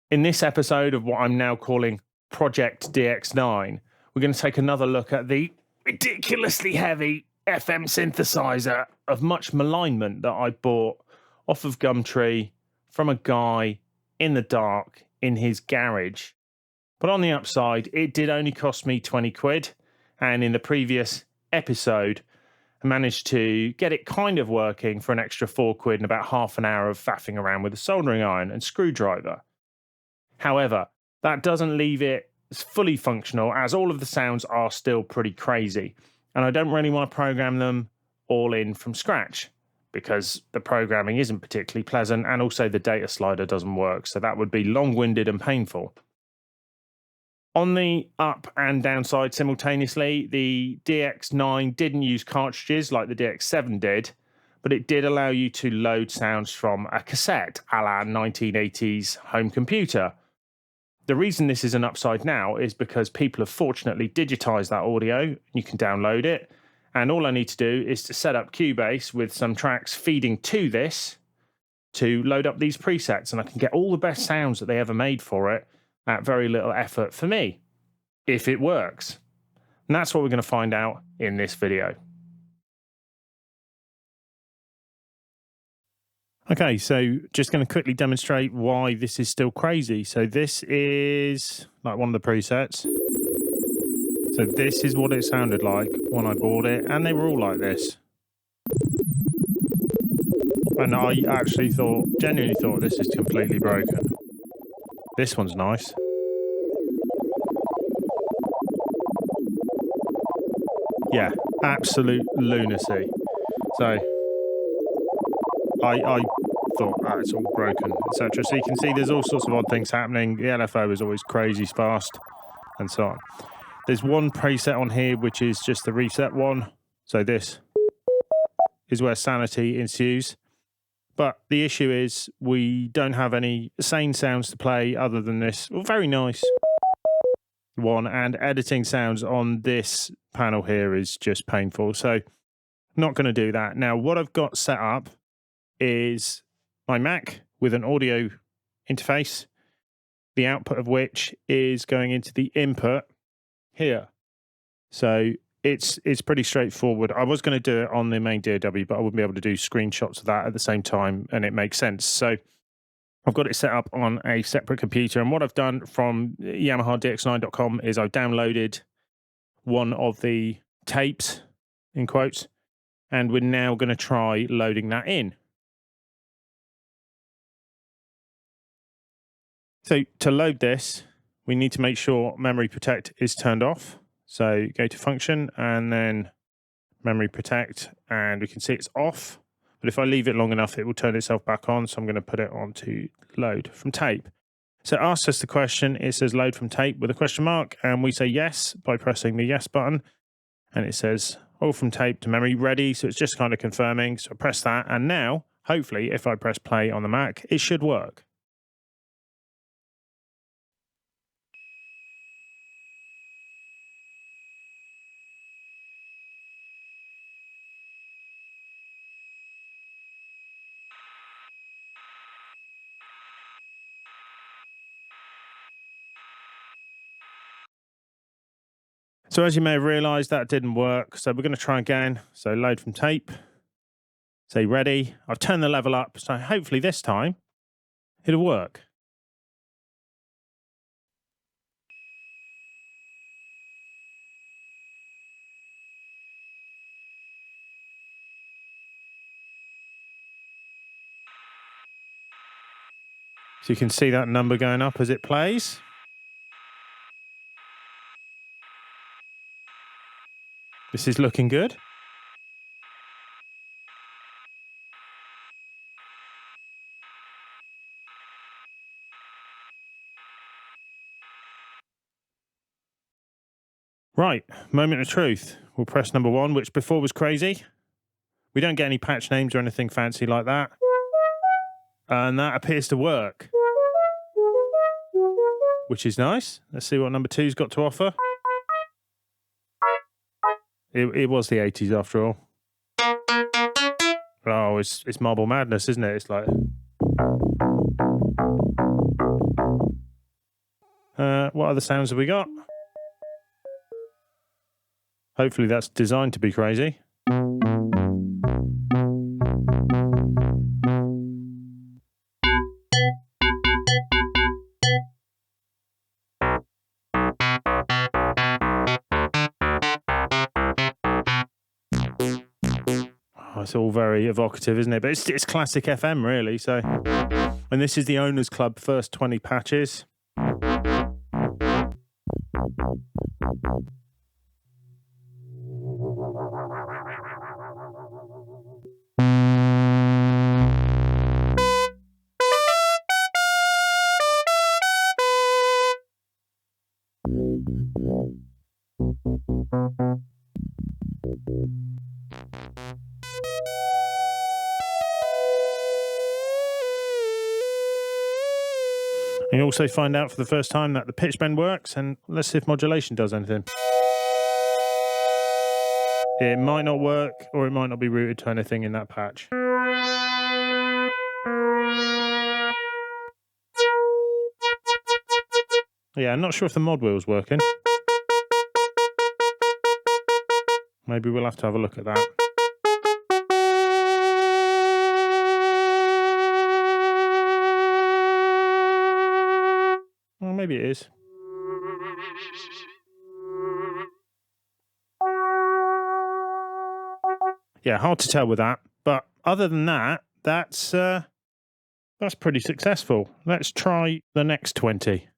In this episode of what I'm now calling Project DX9, we're going to take another look at the ridiculously heavy FM synthesizer of much malignment that I bought off of Gumtree from a guy in the dark in his garage. But on the upside, it did only cost me 20 quid. And in the previous episode, I managed to get it kind of working for an extra 4 quid and about half an hour of faffing around with a soldering iron and screwdriver. However, that doesn't leave it fully functional, as all of the sounds are still pretty crazy. And I don't really want to program them all in from scratch because the programming isn't particularly pleasant, and also the data slider doesn't work, so that would be long-winded and painful. On the up and downside simultaneously, the DX9 didn't use cartridges like the DX7 did, but it did allow you to load sounds from a cassette a la 1980s home computer. The reason this is an upside now is because people have fortunately digitized that audio. You can download it, and all I need to do is to set up Cubase with some tracks feeding to this to load up these presets, and I can get all the best sounds that they ever made for it at very little effort for me, if it works. And that's what we're going to find out in this video. Okay, so just going to quickly demonstrate why this is still crazy. So this is like one of the presets. So this is what it sounded like when I bought it, and they were all like this. And I actually genuinely thought this is completely broken. This one's nice. Yeah, absolute lunacy. So I thought, it's all broken, etc. So you can see there's all sorts of odd things happening. The LFO is always crazy fast, and so on. There's one preset on here which is just the reset one. So this is where sanity ensues. But the issue is we don't have any sane sounds to play other than this very nice one, and editing sounds on this panel here is just painful. So not going to do that. Now, what I've got set up is my Mac with an audio interface, the output of which is going into the input here. So it's pretty straightforward. I was going to do it on the main DAW, but I wouldn't be able to do screenshots of that at the same time, and it makes sense. So I've got it set up on a separate computer, and what I've done from YamahaDX9.com is I've downloaded one of the tapes, in quotes, and we're now going to try loading that in. So to load this, we need to make sure Memory Protect is turned off. So go to Function and then Memory Protect, and we can see it's off. But if I leave it long enough, it will turn itself back on. So I'm going to put it on to Load from Tape. So it asks us the question. It says Load from Tape with a question mark, and we say yes by pressing the yes button. And it says all from tape to memory ready. So it's just kind of confirming. So I press that, and now, hopefully, if I press play on the Mac, it should work. So as you may have realized, that didn't work. So we're going to try again. So load from tape, say ready. I've turned the level up, so hopefully this time it'll work. So you can see that number going up as it plays. This is looking good. Right, moment of truth. We'll press number 1, which before was crazy. We don't get any patch names or anything fancy like that. And that appears to work, which is nice. Let's see what number 2's got to offer. It was the 80s after all. Oh, it's Marble Madness, isn't it? It's like... What other sounds have we got? Hopefully that's designed to be crazy. Oh, it's all very evocative, isn't it? But it's classic FM, really. So, and this is the Owners Club first 20 patches. And you also find out for the first time that the pitch bend works, and let's see if modulation does anything. It might not work, or it might not be routed to anything in that patch. Yeah, I'm not sure if the mod wheel's working. Maybe we'll have to have a look at that. Well, maybe it is. Yeah, hard to tell with that. But other than that, that's pretty successful. Let's try the next 20.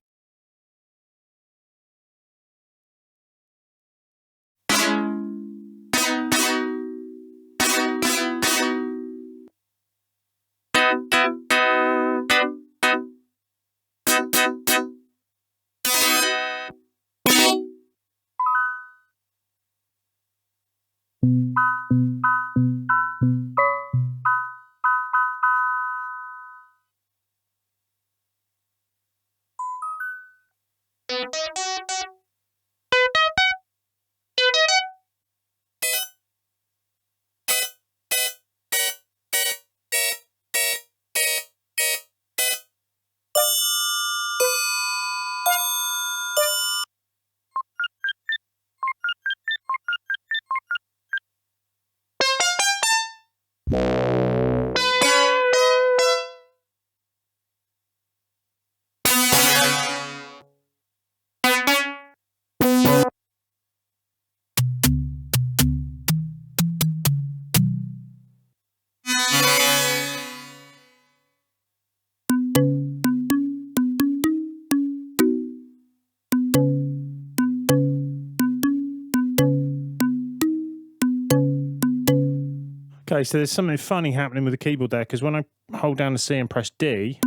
Okay, so there's something funny happening with the keyboard there, because when I hold down the C and press D,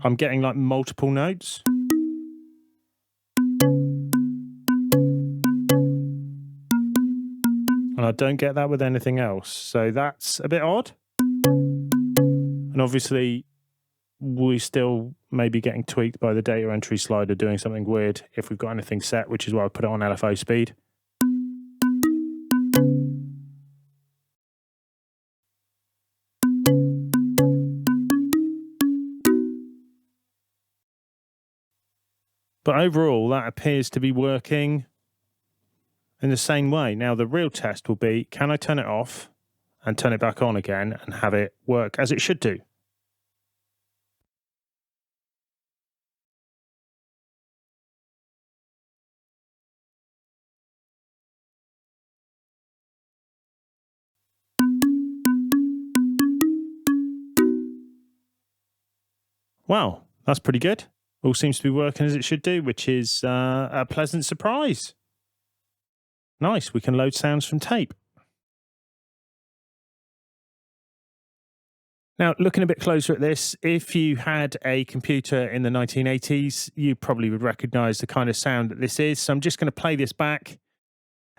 I'm getting like multiple notes. And I don't get that with anything else. So that's a bit odd. And obviously, we still may be getting tweaked by the data entry slider doing something weird if we've got anything set, which is why I put it on LFO speed. But overall, that appears to be working in the same way. Now, the real test will be, can I turn it off and turn it back on again and have it work as it should do? Wow, that's pretty good. All seems to be working as it should do, which is a pleasant surprise. Nice, we can load sounds from tape. Now, looking a bit closer at this, if you had a computer in the 1980s, you probably would recognize the kind of sound that this is. So I'm just going to play this back.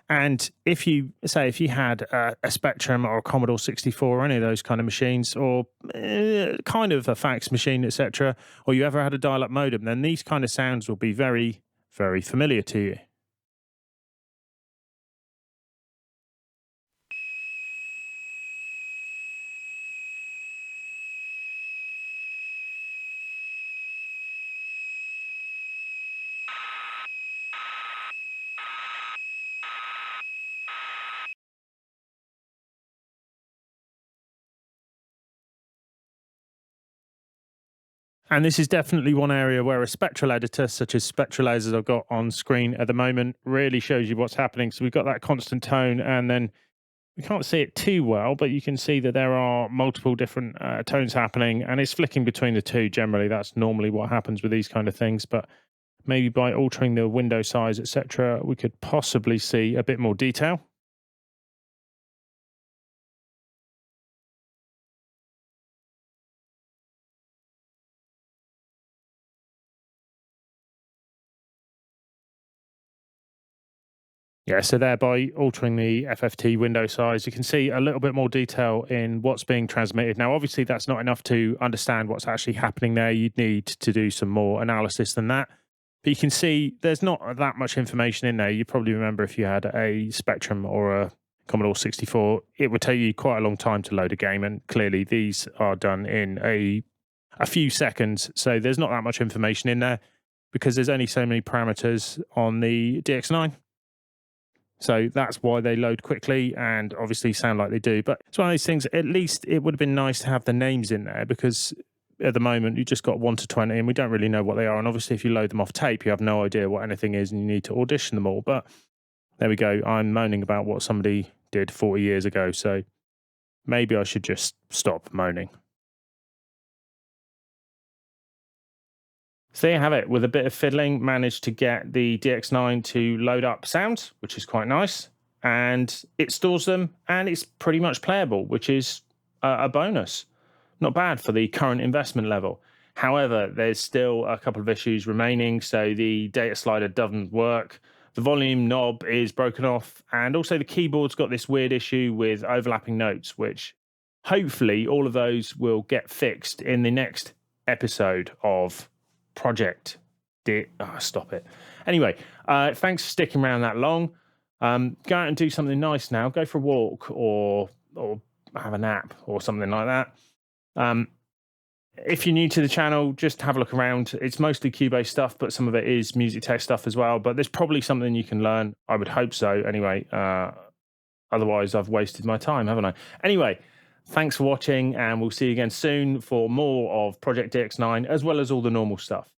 And if you had a Spectrum or a Commodore 64 or any of those kind of machines, or kind of a fax machine, etc., or you ever had a dial-up modem, then these kind of sounds will be very, very familiar to you. And this is definitely one area where a spectral editor, such as spectral as I've got on screen at the moment, really shows you what's happening. So we've got that constant tone, and then we can't see it too well, but you can see that there are multiple different tones happening, and it's flicking between the two. Generally, that's normally what happens with these kind of things. But maybe by altering the window size, etc., we could possibly see a bit more detail. Yeah, so there by altering the FFT window size, you can see a little bit more detail in what's being transmitted. Now, obviously, that's not enough to understand what's actually happening there. You'd need to do some more analysis than that. But you can see there's not that much information in there. You probably remember if you had a Spectrum or a Commodore 64, it would take you quite a long time to load a game. And clearly, these are done in a few seconds. So there's not that much information in there because there's only so many parameters on the DX9. So that's why they load quickly and obviously sound like they do. But it's one of those things, at least it would have been nice to have the names in there because at the moment you just got 1 to 20 and we don't really know what they are. And obviously, if you load them off tape, you have no idea what anything is and you need to audition them all. But there we go. I'm moaning about what somebody did 40 years ago. So maybe I should just stop moaning. So there you have it. With a bit of fiddling, managed to get the DX9 to load up sounds, which is quite nice. And it stores them, and it's pretty much playable, which is a bonus. Not bad for the current investment level. However, there's still a couple of issues remaining. So the data slider doesn't work. The volume knob is broken off. And also the keyboard's got this weird issue with overlapping notes, which hopefully all of those will get fixed in the next episode of Project stop it. Anyway, thanks for sticking around that long. Go out and do something nice now. Go for a walk or have a nap or something like that. If you're new to the channel, just have a look around. It's mostly Cubase stuff, but some of it is music tech stuff as well. But there's probably something you can learn. I would hope so. Anyway, otherwise I've wasted my time, haven't I? Anyway, thanks for watching, and we'll see you again soon for more of Project DX9, as well as all the normal stuff.